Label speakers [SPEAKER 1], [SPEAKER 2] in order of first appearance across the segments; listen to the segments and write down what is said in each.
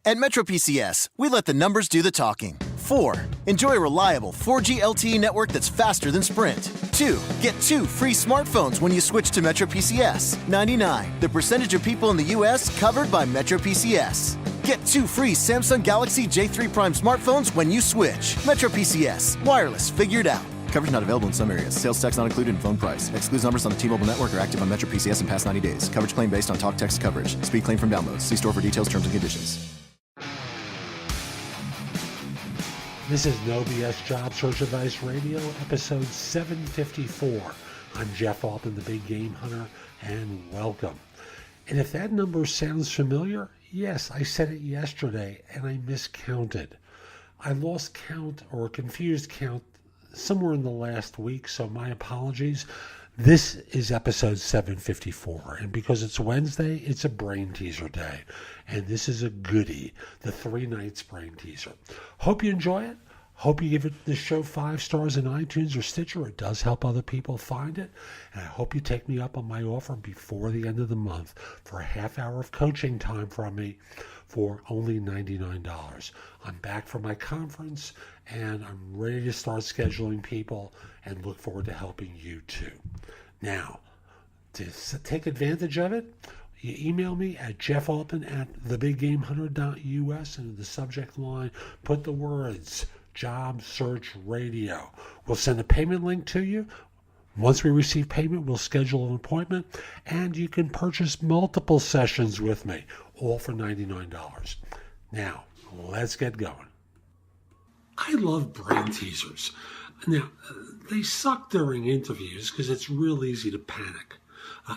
[SPEAKER 1] At Metro PCS, we let the numbers do the talking. 4. Enjoy a reliable 4G LTE network that's faster than Sprint. 2. Get 2 free smartphones when you switch to Metro PCS. 99. The percentage of people in the U.S. covered by Metro PCS. Get 2 free Samsung Galaxy J3 Prime smartphones when you switch. Metro PCS. Wireless figured out. Coverage not available in some areas. Sales tax not included in phone price. Excludes numbers on the T-Mobile network or active on Metro PCS in past 90 days. Coverage claim based on talk text coverage. Speed claim from downloads. See store for details, terms, and conditions.
[SPEAKER 2] This is No BS Job Search Advice Radio, episode 754. I'm Jeff Altman, the Big Game Hunter, and welcome. And if that number sounds familiar, yes, I said it yesterday, and I miscounted. I lost count or confused count somewhere in the last week, so my apologies. This is episode 754, and because it's Wednesday, it's a Brainteaser day, and this is a goodie, the 3 nights Brainteaser. Hope you enjoy it. Hope you give the show 5 stars in iTunes or Stitcher. It does help other people find it, and I hope you take me up on my offer before the end of the month for a half hour of coaching time from me for only $99. I'm back from my conference, and I'm ready to start scheduling people and look forward to helping you too. Now, to take advantage of it, you email me at jeffaltman@thebiggamehunter.us, and in the subject line, put the words Job Search Radio. We'll send a payment link to you. Once we receive payment, we'll schedule an appointment, and you can purchase multiple sessions with me, all for $99. Now, let's get going. I love brain teasers. Now, they suck during interviews because it's real easy to panic.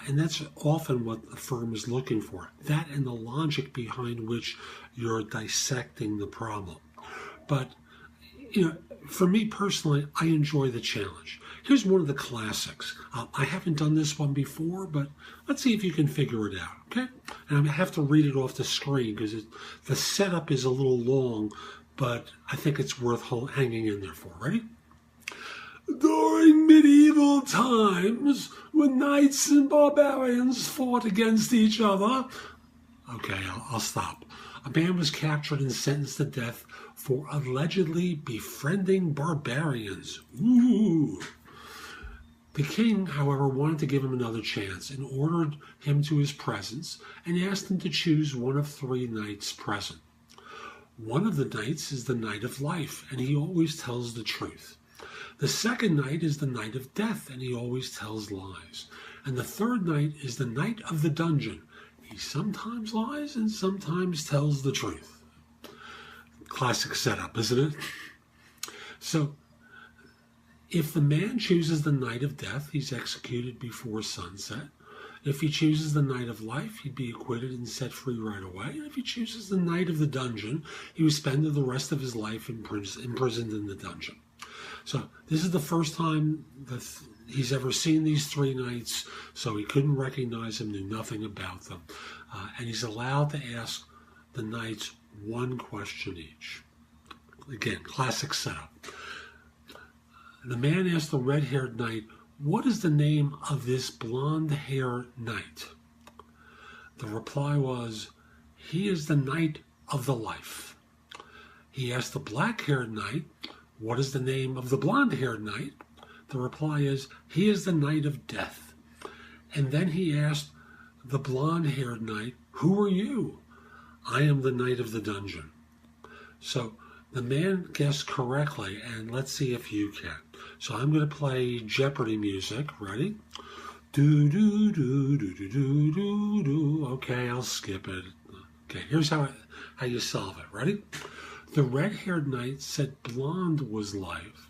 [SPEAKER 2] And that's often what the firm is looking for. That and the logic behind which you're dissecting the problem. But, for me personally, I enjoy the challenge. Here's one of the classics. I haven't done this one before, but let's see if you can figure it out, okay? And I have to read it off the screen because the setup is a little long, but I think it's worth hanging in there for. Ready? During medieval times, when knights and barbarians fought against each other... Okay, I'll stop. A man was captured and sentenced to death for allegedly befriending barbarians. Ooh. The king, however, wanted to give him another chance and ordered him to his presence and asked him to choose one of 3 knights present. One of the knights is the Knight of Life, and he always tells the truth. The second knight is the Knight of Death, and he always tells lies. And the third knight is the Knight of the Dungeon. He sometimes lies and sometimes tells the truth. Classic setup, isn't it? So, if the man chooses the Knight of Death, he's executed before sunset. If he chooses the Knight of Life, he'd be acquitted and set free right away. And if he chooses the Knight of the Dungeon, he would spend the rest of his life imprisoned in the dungeon. So this is the first time that he's ever seen these 3 knights, so he couldn't recognize them, knew nothing about them. And he's allowed to ask the knights 1 question each. Again, classic setup. The man asked the red-haired knight, "What is the name of this blonde-haired knight?" The reply was, "He is the Knight of the Life." He asked the black-haired knight, "What is the name of the blonde-haired knight?" The reply is, "He is the Knight of Death." And then he asked the blonde-haired knight, "Who are you?" "I am the Knight of the Dungeon." So the man guessed correctly, and let's see if you can. So I'm going to play Jeopardy music. Ready? Do do do do do do do do. Okay, I'll skip it. Okay, here's how you solve it. Ready? The red-haired knight said blonde was life,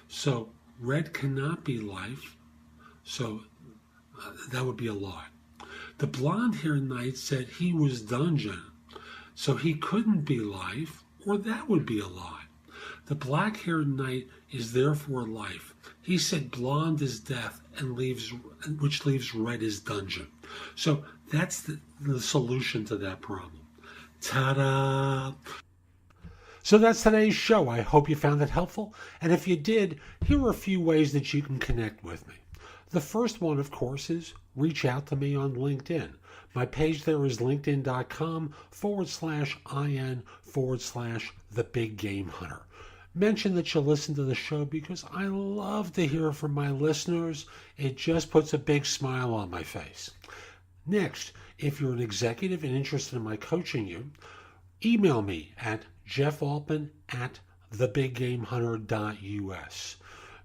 [SPEAKER 2] so red cannot be life, so that would be a lie. The blonde-haired knight said he was dungeon, so he couldn't be life, or that would be a lie. The black-haired knight is therefore life. He said blonde is death, which leaves red as dungeon. So that's the solution to that problem. Ta-da! So that's today's show. I hope you found it helpful. And if you did, here are a few ways that you can connect with me. The first one, of course, is reach out to me on LinkedIn. My page there is linkedin.com/IN/The Big Game Hunter. Mention that you listen to the show because I love to hear from my listeners. It just puts a big smile on my face. Next, if you're an executive and interested in my coaching you, email me at jeffaltman@thebiggamehunter.us.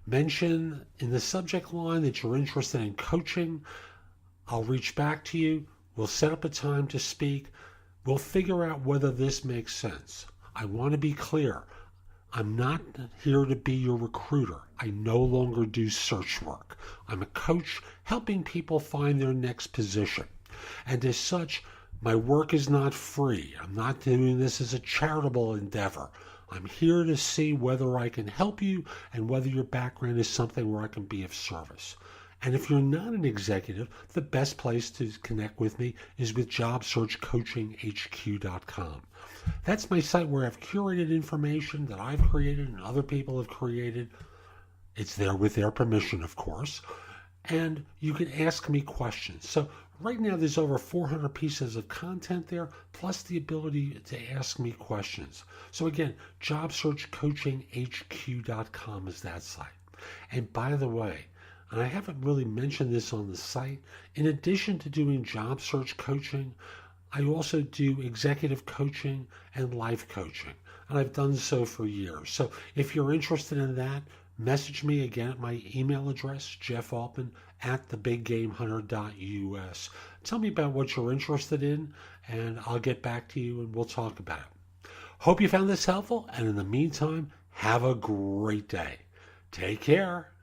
[SPEAKER 2] Mention in the subject line that you're interested in coaching. I'll reach back to you. We'll set up a time to speak. We'll figure out whether this makes sense. I want to be clear. I'm not here to be your recruiter. I no longer do search work. I'm a coach helping people find their next position. And as such, my work is not free. I'm not doing this as a charitable endeavor. I'm here to see whether I can help you and whether your background is something where I can be of service. And if you're not an executive, the best place to connect with me is with JobSearchCoachingHQ.com. That's my site where I've curated information that I've created and other people have created. It's there with their permission, of course. And you can ask me questions. So right now there's over 400 pieces of content there, plus the ability to ask me questions. So again, JobSearchCoachingHQ.com is that site. And by the way, and I haven't really mentioned this on the site, in addition to doing job search coaching, I also do executive coaching and life coaching, and I've done so for years. So if you're interested in that, message me again at my email address, jeffaltman@thebiggamehunter.us. Tell me about what you're interested in, and I'll get back to you and we'll talk about it. Hope you found this helpful, and in the meantime, have a great day. Take care.